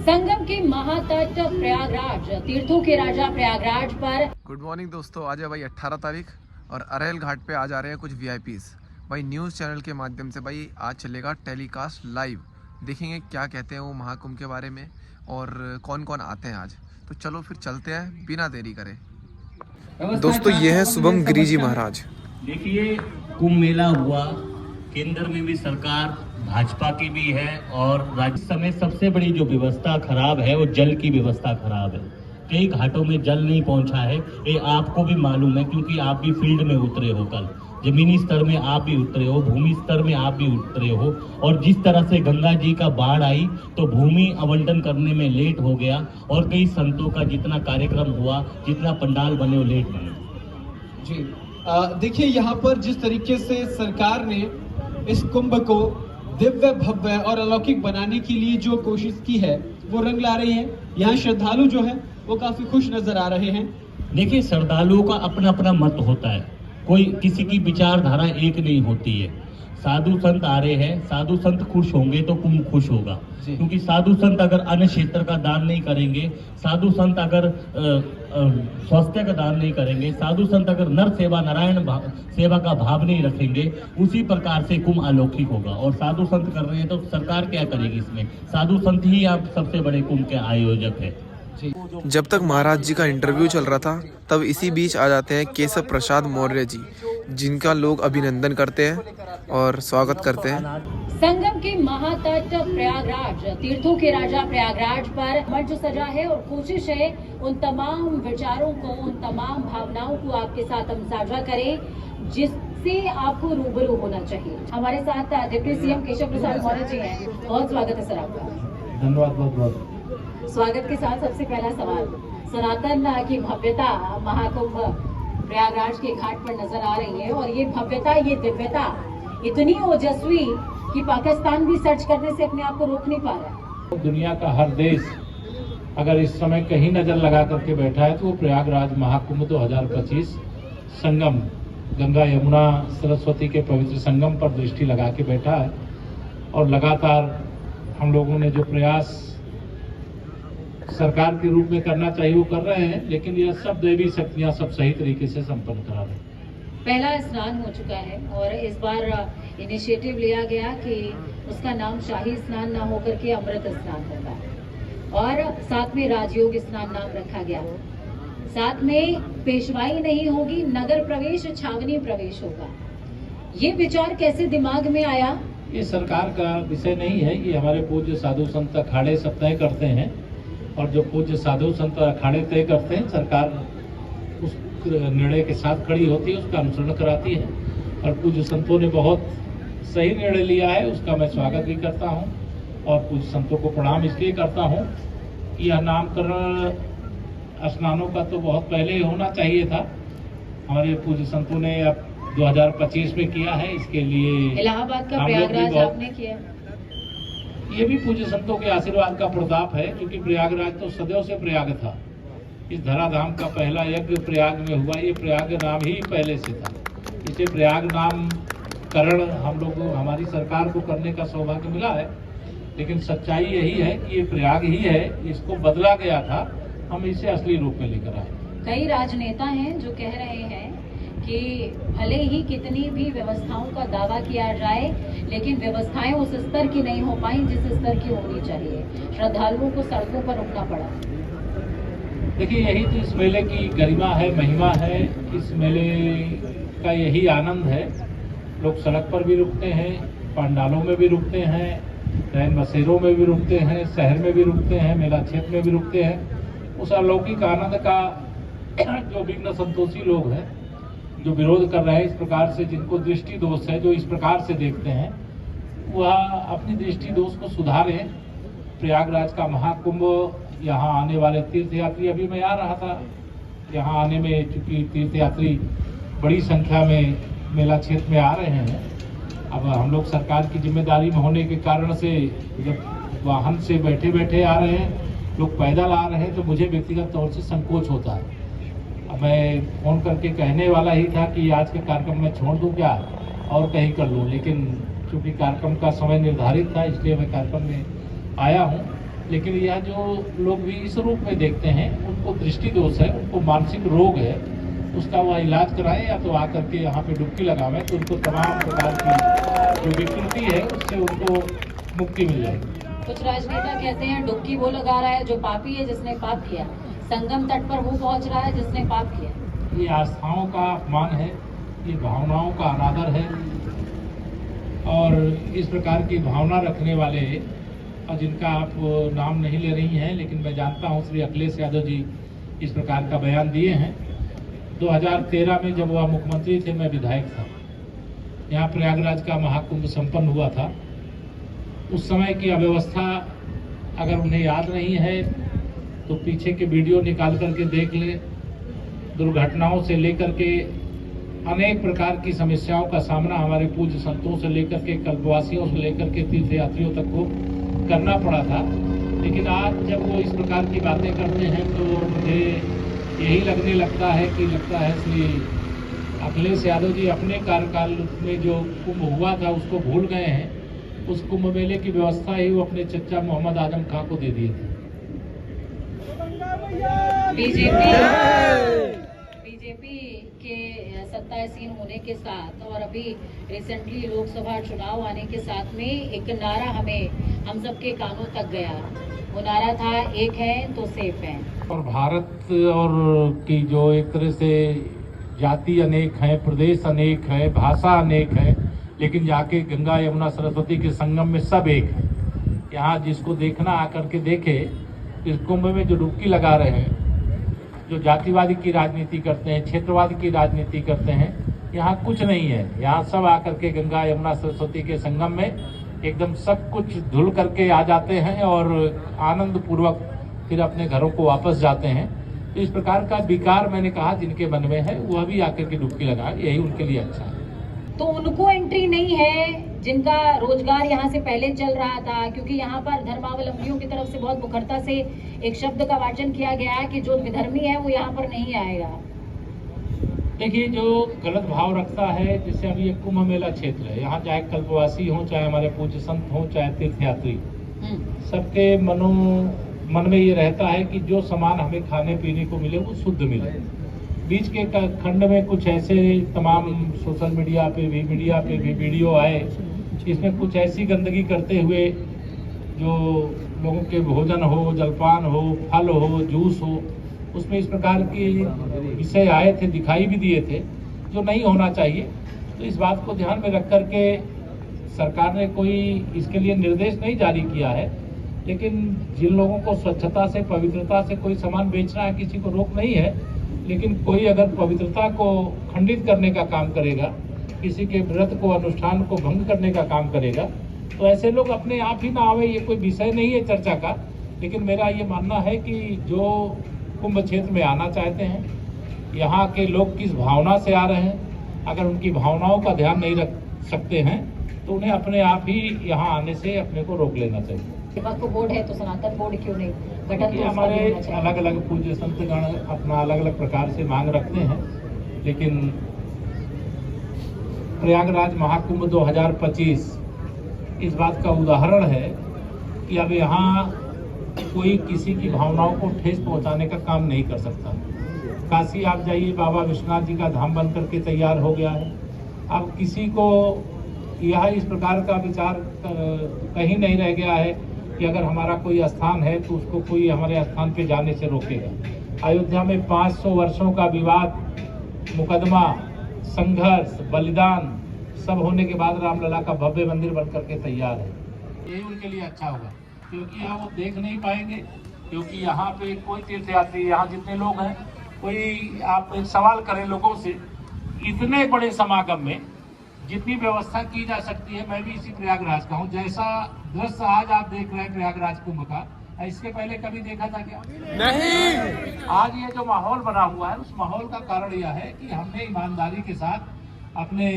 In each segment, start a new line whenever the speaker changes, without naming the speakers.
संगम के महातट प्रयागराज, तीर्थों के राजा प्रयागराज पर।
गुड मॉर्निंग दोस्तों, आज है भाई 18 तारीख और अरेल घाट पे आज आ रहे हैं कुछ वीआईपीज भाई। न्यूज़ चैनल के माध्यम से भाई आज चलेगा टेलीकास्ट लाइव। देखेंगे क्या कहते हैं वो महाकुंभ के बारे में और कौन कौन आते हैं आज। तो चलो फिर चलते हैं बिना देरी करे। दोस्तों ये है शुभम गिरी जी महाराज।
देखिए कुंभ मेला हुआ, केंद्र में भी सरकार भाजपा की भी है और राज्य समेत सबसे बड़ी जो व्यवस्था खराब है वो जल की व्यवस्था खराब है। कई घाटों में जल नहीं पहुंचा है, ये आपको भी मालूम है क्योंकि आप भी फील्ड में उतरे हो। कल जमीनी स्तर में आप भी उतरे हो, भूमि स्तर में आप भी उतरे हो। और जिस तरह से गंगा जी का बाढ़ आई तो भूमि आवंटन करने में लेट हो गया और कई संतों का जितना कार्यक्रम हुआ, जितना पंडाल बने वो लेट बने।
जी देखिए, यहाँ पर जिस तरीके से सरकार ने इस कुंभ को दिव्य, भव्य और अलौकिक बनाने के लिए जो कोशिश की है वो रंग ला रही है। यहाँ श्रद्धालु जो है वो काफी खुश नजर आ रहे हैं।
देखिए श्रद्धालुओं का अपना अपना मत होता है, कोई किसी की विचारधारा एक नहीं होती है। साधु संत आ रहे हैं, साधु संत खुश होंगे तो कुंभ खुश होगा, क्योंकि साधु संत अगर अन्य क्षेत्र का दान नहीं करेंगे, साधु संत अगर स्वास्थ्य का दान नहीं करेंगे, साधु संत अगर नर सेवा नारायण सेवा का भाव नहीं रखेंगे, उसी प्रकार से कुंभ अलौकिक होगा। और साधु संत कर रहे हैं तो सरकार क्या करेगी इसमें? साधु संत ही आप सबसे बड़े कुंभ के आयोजक है।
जब तक महाराज जी का इंटरव्यू चल रहा था तब इसी बीच आ जाते हैं केशव प्रसाद मौर्य जी, जिनका लोग अभिनंदन करते हैं और स्वागत करते हैं।
संगम के महातट प्रयागराज, तीर्थों के राजा प्रयागराज पर मंच सजा है और कोशिश है उन तमाम विचारों को, उन तमाम भावनाओं को आपके साथ हम साझा करें जिससे आपको रूबरू होना चाहिए। हमारे साथ डिप्टी सीएम केशव प्रसाद मौर्य जी हैं। बहुत स्वागत है सर आपका।
धन्यवाद, बहुत बहुत
स्वागत के साथ सबसे पहला सवाल, सनातन की भव्यता महाकुंभ प्रयागराज के घाट पर नजर आ रही है और ये भव्यता, ये दिव्यता इतनी ओजस्वी कि पाकिस्तान भी सर्च करने से अपने आप को रोक नहीं पा रहा है।
दुनिया का हर देश अगर इस समय कहीं नजर लगा करके बैठा है तो वो प्रयागराज महाकुंभ 2025 संगम, गंगा यमुना सरस्वती के पवित्र संगम पर दृष्टि लगा के बैठा है। और लगातार हम लोगों ने जो प्रयास सरकार के रूप में करना चाहिए वो कर रहे हैं, लेकिन यह सब दैवी शक्तियां सब सही तरीके से संपन्न करा रहे हैं।
पहला स्नान हो चुका है और इस बार इनिशिएटिव लिया गया कि उसका नाम शाही स्नान ना होकर के अमृत स्नान होगा और साथ में राजयोग स्नान नाम रखा गया। साथ में पेशवाई नहीं होगी, नगर प्रवेश, छावनी प्रवेश होगा। ये विचार कैसे दिमाग में आया?
ये सरकार का विषय नहीं है, ये हमारे पूज्य साधु संत अखाड़े सब तय करते हैं और जो पूज्य साधु संत अखाड़े तय करते हैं सरकार उस निर्णय के साथ खड़ी होती है, उसका अनुसरण कराती है। और पूज्य संतों ने बहुत सही निर्णय लिया है, उसका मैं स्वागत भी करता हूं और पूज्य संतों को प्रणाम इसलिए करता हूं कि यह नामकरण स्नानों का तो बहुत पहले ही होना चाहिए था। हमारे पूज्य संतों ने अब 2025 में किया है, इसके लिए
इलाहाबाद का प्रयागराज आपने किया।
ये भी पूज्य संतों के आशीर्वाद का प्रताप है, क्योंकि प्रयागराज तो सदैव से प्रयाग था। इस धराधाम का पहला यज्ञ प्रयाग में हुआ, ये प्रयाग नाम ही पहले से था। इसे प्रयाग नामकरण हम लोगों, हमारी सरकार को करने का सौभाग्य मिला है, लेकिन सच्चाई यही है कि ये प्रयाग ही है, इसको बदला गया था, हम इसे असली रूप में लेकर आए।
कई राजनेता हैं जो कह रहे हैं कि भले ही कितनी भी व्यवस्थाओं का दावा किया जाए, लेकिन व्यवस्थाएं उस स्तर की नहीं हो पाई जिस स्तर की होनी चाहिए। श्रद्धालुओं को सड़कों पर रुकना पड़ा।
देखिए यही तो इस मेले की गरिमा है, महिमा है। इस मेले का यही आनंद है। लोग सड़क पर भी रुकते हैं, पंडालों में भी रुकते हैं, रैन बसेरों में भी रुकते हैं, शहर में भी रुकते हैं, मेला क्षेत्र में भी रुकते हैं। उस अलौकिक आनंद का जो विघ्न संतोषी लोग हैं, जो विरोध कर रहे हैं इस प्रकार से, जिनको दृष्टि दोष है, जो इस प्रकार से देखते हैं, वह अपनी दृष्टि दोष को सुधारें। प्रयागराज का महाकुंभ, यहाँ आने वाले तीर्थयात्री, अभी मैं आ रहा था, यहाँ आने में चूंकि तीर्थयात्री बड़ी संख्या में मेला क्षेत्र में आ रहे हैं, अब हम लोग सरकार की जिम्मेदारी में होने के कारण से जब वाहन से बैठे बैठे आ रहे हैं, लोग पैदल आ रहे हैं, तो मुझे व्यक्तिगत तौर से संकोच होता है। अब मैं फ़ोन करके कहने वाला ही था कि आज के कार्यक्रम में छोड़ दूं क्या और कहीं कर लूं, लेकिन चूँकि कार्यक्रम का समय निर्धारित था इसलिए मैं कार्यक्रम में आया हूं। लेकिन यह जो लोग भी इस रूप में देखते हैं उनको दृष्टि दोष है, उनको मानसिक रोग है, उसका वह इलाज कराएं या तो आकर के यहाँ पे डुबकी लगावें, तो उनको तमाम प्रकार की जो विकृति है उससे उनको मुक्ति मिल जाएगी।
कुछ राजनेता कहते हैं डुबकी वो लगा रहा है जो पापी है, जिसने पाप किया। संगम तट पर वो पहुंच रहा है जिसने पाप किया।
ये आस्थाओं का अपमान है, ये भावनाओं का अनादर है, और इस प्रकार की भावना रखने वाले, और जिनका आप नाम नहीं ले रही हैं, लेकिन मैं जानता हूं श्री अखिलेश यादव जी इस प्रकार का बयान दिए हैं। 2013 में जब वह मुख्यमंत्री थे, मैं विधायक था, यहाँ प्रयागराज का महाकुंभ संपन्न हुआ था। उस समय की अव्यवस्था अगर उन्हें याद नहीं है तो पीछे के वीडियो निकाल करके देख ले। दुर्घटनाओं से लेकर के अनेक प्रकार की समस्याओं का सामना हमारे पूज्य संतों से लेकर के कल्पवासियों से लेकर के तीर्थयात्रियों तक को करना पड़ा था। लेकिन आज जब वो इस प्रकार की बातें करते हैं तो मुझे यही लगने लगता है श्री अखिलेश यादव जी अपने कार्यकाल में जो कुंभ हुआ था उसको भूल गए हैं। उस कुंभ मेले की व्यवस्था ही वो अपने चचा मोहम्मद आजम खां को दे दिए थे।
बीजेपी के सत्तासीन होने के साथ और अभी रिसेंटली लोकसभा चुनाव आने के साथ में एक नारा हम सबके कानों तक गया। वो नारा था, एक है तो सेफ है।
और भारत और की जो एक तरह से जाति अनेक है, प्रदेश अनेक है, भाषा अनेक है, लेकिन जाके गंगा यमुना सरस्वती के संगम में सब एक है। यहाँ जिसको देखना आकर के देखे। इस कुंभ में जो डुबकी लगा रहे हैं, जो जातिवादी की राजनीति करते हैं, क्षेत्रवाद की राजनीति करते हैं, यहाँ कुछ नहीं है। यहाँ सब आकर के गंगा यमुना सरस्वती के संगम में एकदम सब कुछ धुल करके आ जाते हैं और आनंद पूर्वक फिर अपने घरों को वापस जाते हैं। तो इस प्रकार का विकार मैंने कहा जिनके मन में है वह भी आकर के डुबकी लगाए, यही उनके लिए अच्छा है।
तो उनको एंट्री नहीं है जिनका रोजगार यहाँ से पहले चल रहा था, क्योंकि यहाँ पर धर्मावलंबियों की तरफ से बहुत मुखरता से एक शब्द का वाचन किया गया है कि जो विधर्मी है वो यहाँ पर नहीं आएगा।
देखिए, जो गलत भाव रखता है, जैसे अभी एक कुंभ मेला क्षेत्र है, यहाँ चाहे कल्पवासी हो, चाहे हमारे पूज्य संत हो, चाहे तीर्थयात्री, सबके मन में ये रहता है कि जो सामान हमें खाने पीने को मिले वो शुद्ध मिले। बीच के खंड में कुछ ऐसे तमाम सोशल मीडिया पे भी वीडियो आए, इसमें कुछ ऐसी गंदगी करते हुए जो लोगों के भोजन हो, जलपान हो, फल हो, जूस हो, उसमें इस प्रकार के विषय आए थे, दिखाई भी दिए थे, जो नहीं होना चाहिए। तो इस बात को ध्यान में रख करके सरकार ने कोई इसके लिए निर्देश नहीं जारी किया है, लेकिन जिन लोगों को स्वच्छता से, पवित्रता से कोई सामान बेचना है, किसी को रोक नहीं है, लेकिन कोई अगर पवित्रता को खंडित करने का काम करेगा, किसी के व्रत को, अनुष्ठान को भंग करने का काम करेगा, तो ऐसे लोग अपने आप ही ना आवे। ये कोई विषय नहीं है चर्चा का, लेकिन मेरा ये मानना है कि जो कुंभ क्षेत्र में आना चाहते हैं, यहाँ के लोग किस भावना से आ रहे हैं, अगर उनकी भावनाओं का ध्यान नहीं रख सकते हैं तो उन्हें अपने आप ही यहाँ आने से अपने को रोक लेना चाहिए।
वक्फ बोर्ड है तो सनातन बोर्ड क्यों नहीं? गठन तो
हमारे अलग अलग पूज्य संतगण अपना अलग अलग प्रकार से मांग रखते हैं, लेकिन प्रयागराज महाकुंभ 2025 इस बात का उदाहरण है कि अब यहाँ कोई किसी की भावनाओं को ठेस पहुंचाने का काम नहीं कर सकता। काशी आप जाइए, बाबा विश्वनाथ जी का धाम बन करके तैयार हो गया है। अब किसी को यह इस प्रकार का विचार कहीं नहीं रह गया है कि अगर हमारा कोई स्थान है तो उसको कोई हमारे स्थान पे जाने से रोकेगा। अयोध्या में 500 वर्षों का विवाद, मुकदमा, संघर्ष, बलिदान सब होने के बाद रामलला का भव्य मंदिर बन करके तैयार है। यही उनके लिए अच्छा होगा, क्योंकि यहाँ वो देख नहीं पाएंगे, क्योंकि यहाँ पे कोई तीर्थयात्री, यहाँ जितने लोग हैं, कोई आप एक सवाल करें लोगों से, इतने बड़े समागम में जितनी व्यवस्था की जा सकती है, मैं भी इसी प्रयागराज का हूँ, जैसा दृश्य आज आप देख रहे हैं प्रयागराज कुंभ का, इसके पहले कभी देखा था क्या? नहीं। आज ये जो माहौल बना हुआ है, उस माहौल का कारण यह है कि हमने ईमानदारी के साथ अपने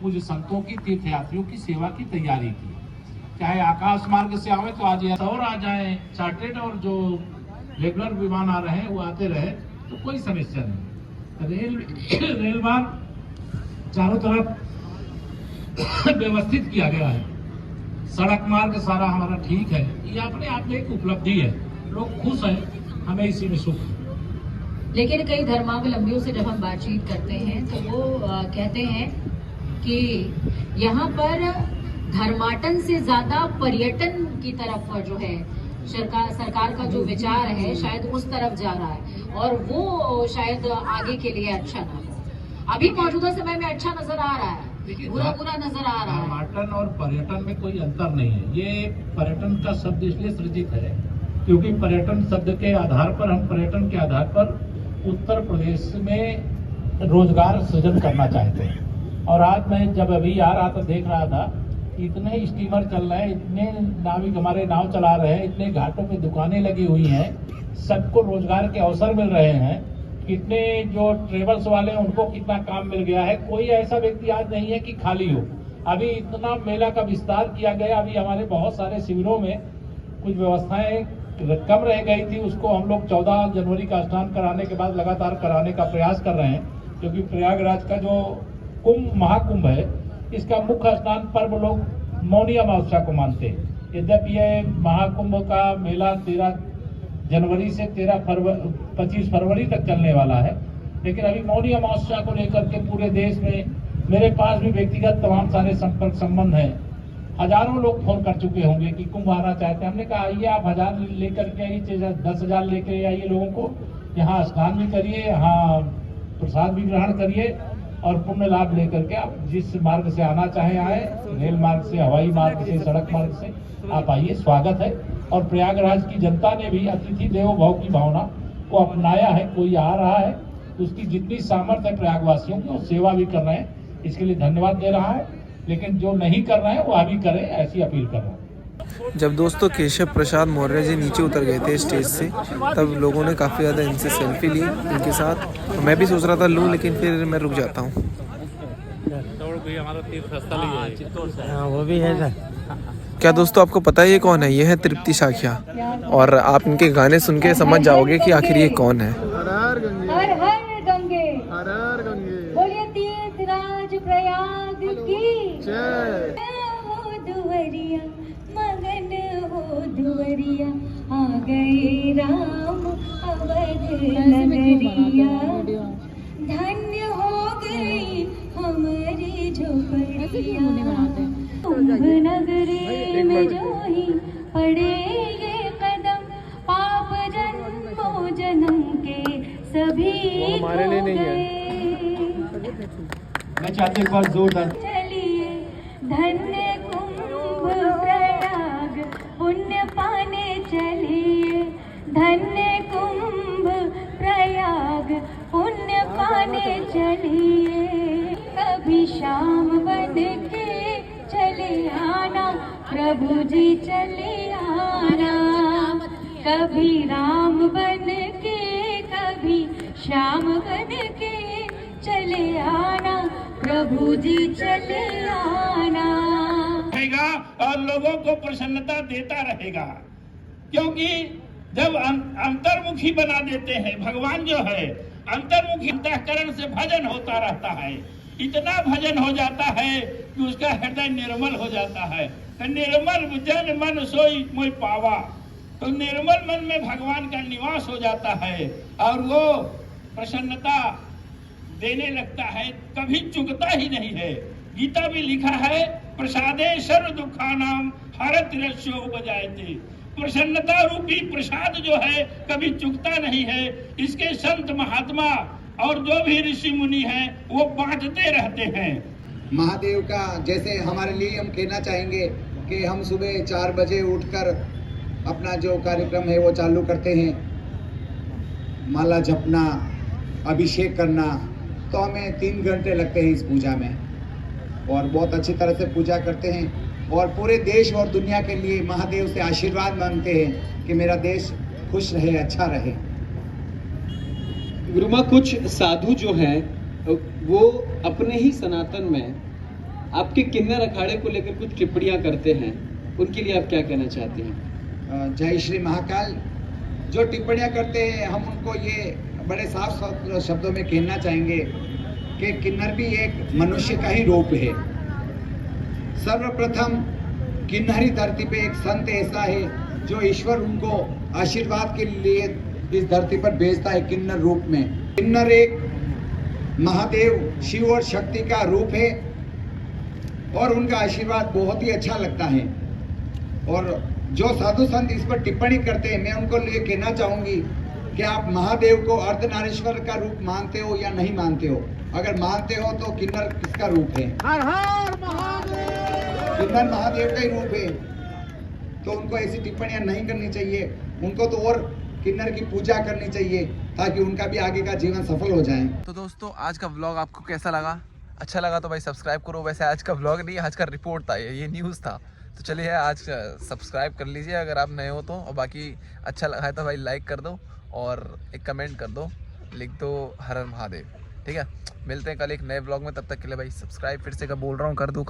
पूज्य संतों की, तीर्थयात्रियों की सेवा की तैयारी की। चाहे आकाश मार्ग से आवे तो आज और आ जाए, चार्टेड और जो रेगुलर विमान आ रहे हैं वो आते रहे, तो कोई समस्या नहीं। रेल मार्ग चारों तरफ व्यवस्थित किया गया है, सड़क मार्ग सारा हमारा ठीक है, ये अपने आप में एक उपलब्धि है। लोग खुश हैं, हमें इसी में सुख है।
लेकिन कई धर्मावलंबियों से जब हम बातचीत करते हैं तो वो कहते हैं कि यहाँ पर धर्माटन से ज्यादा पर्यटन की तरफ जो है सरकार का जो विचार है शायद उस तरफ जा रहा है, और वो शायद आगे के लिए अच्छा ना हो। अभी मौजूदा समय में अच्छा नजर आ रहा है, बुरा नजर आ रहा है।
धर्माटन और पर्यटन में कोई अंतर नहीं है। ये पर्यटन का शब्द इसलिए सृजित है क्योंकि पर्यटन शब्द के आधार पर, हम पर्यटन के आधार पर उत्तर प्रदेश में रोजगार सृजन करना चाहते हैं। और आज मैं जब अभी आ रहा था, देख रहा था, इतने स्टीमर चल रहे हैं, इतने नाविक हमारे नाव चला रहे हैं, इतने घाटों पे दुकानें लगी हुई हैं, सबको रोजगार के अवसर मिल रहे हैं। कितने जो ट्रेवल्स वाले हैं उनको कितना काम मिल गया है। कोई ऐसा व्यक्ति आज नहीं है कि खाली हो। अभी इतना मेला का विस्तार किया गया, अभी हमारे बहुत सारे शिविरों में कुछ व्यवस्थाएं कम रह गई थी, उसको हम लोग 14 जनवरी का स्नान कराने के बाद लगातार कराने का प्रयास कर रहे हैं। क्योंकि प्रयागराज का जो महाकुंभ है, इसका मुख्य स्नान पर्व लोग मौनी अमावस्या को मानते हैं। यद्यपि ये महाकुंभ का मेला 13 जनवरी से 25 फरवरी तक चलने वाला है, लेकिन अभी मौनी अमावस्या को लेकर के पूरे देश में मेरे पास भी व्यक्तिगत तमाम सारे संपर्क संबंध हैं। हजारों लोग फोन कर चुके होंगे कि कुंभ आना चाहते हैं। हमने कहा आइए, आप 1000 लेकर के आइए, 10,000 लेकर आइए, लोगों को यहाँ स्नान भी करिए, यहाँ प्रसाद भी ग्रहण करिए और पुण्य लाभ लेकर के आप जिस मार्ग से आना चाहे आए, रेल मार्ग से, हवाई मार्ग से, सड़क मार्ग से आप आइए, स्वागत है। और प्रयागराज की जनता ने भी अतिथि देवो भव की भावना को अपनाया है। कोई आ रहा है, उसकी जितनी सामर्थ्य है प्रयागवासियों की, वो सेवा भी कर रहे हैं, इसके लिए धन्यवाद दे रहा है। लेकिन जो नहीं कर रहे हैं वो अभी करें, ऐसी अपील कर रहा हूँ।
जब दोस्तों केशव प्रसाद मौर्य जी नीचे उतर गए थे स्टेज से, तब लोगों ने काफ़ी ज़्यादा इनसे सेल्फी ली इनके साथ। तो मैं भी सोच रहा था लूँ, लेकिन फिर मैं रुक जाता हूँ।
वो भी है सर।
क्या दोस्तों आपको पता है ये कौन है? ये है तृप्ति साखिया, और आप इनके गाने सुन के समझ जाओगे कि आखिर ये कौन है।
हर हर गंगे, हर हर गंगे, बोलिए तीर्थराज प्रयाग की जय। हो दुवरिया, मगन हो दुवरिया, आ गए राम अवध नगरिया, धन्य हो गई हमारी झोपड़िया। कुंभ नगरी में जो ही पड़े ये कदम, पाप जन्मों जन्म के सभी
हमारे लिए नहीं है।
मैं चाहती एक बार जोरदार।
चलिए धन्य कुंभ प्रयाग, पुण्य पाने चलिए, धन्य कुंभ प्रयाग, पुण्य पाने चलिए। कभी शाम बन के चले आना, प्रभु जी चले आना, कभी राम बन के, कभी श्याम बन के चले आना, प्रभु जी चले आना।
रहेगा और लोगों को प्रसन्नता देता रहेगा, क्योंकि जब अंतर्मुखी बना देते हैं, भगवान जो है अंतर्मुखी, अंतःकरण से भजन होता रहता है, इतना भजन हो जाता है कि उसका हृदय निर्मल हो जाता है। तो निर्मल जन मन सोई मोय पावा, तो निर्मल मन में भगवान का निवास हो जाता है और वो प्रसन्नता देने लगता है, कभी चुकता ही नहीं है। गीता में लिखा है, प्रसादे सर्व दुखानाम हरत रस्यो बजायते। प्रसन्नता रूपी प्रसाद जो है कभी चुकता नहीं है। इसके संत महात्मा और जो भी ऋषि मुनि हैं वो बांटते रहते हैं।
महादेव का जैसे हमारे लिए हम कहना चाहेंगे कि हम सुबह 4 बजे उठकर अपना जो कार्यक्रम है वो चालू करते हैं, माला जपना, अभिषेक करना, तो हमें 3 घंटे लगते हैं इस पूजा में, और बहुत अच्छी तरह से पूजा करते हैं और पूरे देश और दुनिया के लिए महादेव से आशीर्वाद मांगते हैं कि मेरा देश खुश रहे, अच्छा रहे।
गुरुमा, कुछ साधु जो हैं वो अपने ही सनातन में आपके किन्नर अखाड़े को लेकर कुछ टिप्पणियां करते हैं, उनके लिए आप क्या कहना चाहते हैं?
जय श्री महाकाल। जो टिप्पणियां करते हैं हम उनको ये बड़े साफ शब्दों में कहना चाहेंगे कि किन्नर भी एक मनुष्य का ही रूप है। सर्वप्रथम किन्नरी धरती पे एक संत ऐसा है जो ईश्वर उनको आशीर्वाद के लिए इस धरती पर भेजता है किन्नर रूप में। किन्नर एक महादेव शिव और शक्ति का रूप है और उनका आशीर्वाद बहुत ही अच्छा लगता है। और जो साधु संत इस पर टिप्पणी करते हैं, मैं उनको लिए कहना चाहूंगी कि आप महादेव को अर्धनारीश्वर का रूप मानते हो या नहीं मानते हो? अगर मानते हो तो किन्नर किसका रूप है? हर हर महादेव। किन्नर महादेव का ही रूप है, तो उनको ऐसी टिप्पणियां नहीं करनी चाहिए। उनको तो और किन्नर की पूजा करनी चाहिए ताकि उनका भी आगे का जीवन सफल हो जाए।
तो दोस्तों आज का व्लॉग आपको कैसा लगा? अच्छा लगा तो भाई सब्सक्राइब करो। वैसे आज का व्लॉग नहीं, आज का रिपोर्ट था, ये न्यूज़ था। तो चलिए आज सब्सक्राइब कर लीजिए अगर आप नए हो तो, और बाकी अच्छा लगा है तो भाई लाइक कर दो और एक कमेंट कर दो, लिख दो हर हर महादेव। ठीक है, मिलते हैं कल एक नए व्लॉग में, तब तक के लिए भाई सब्सक्राइब फिर से बोल रहा हूँ कर दो।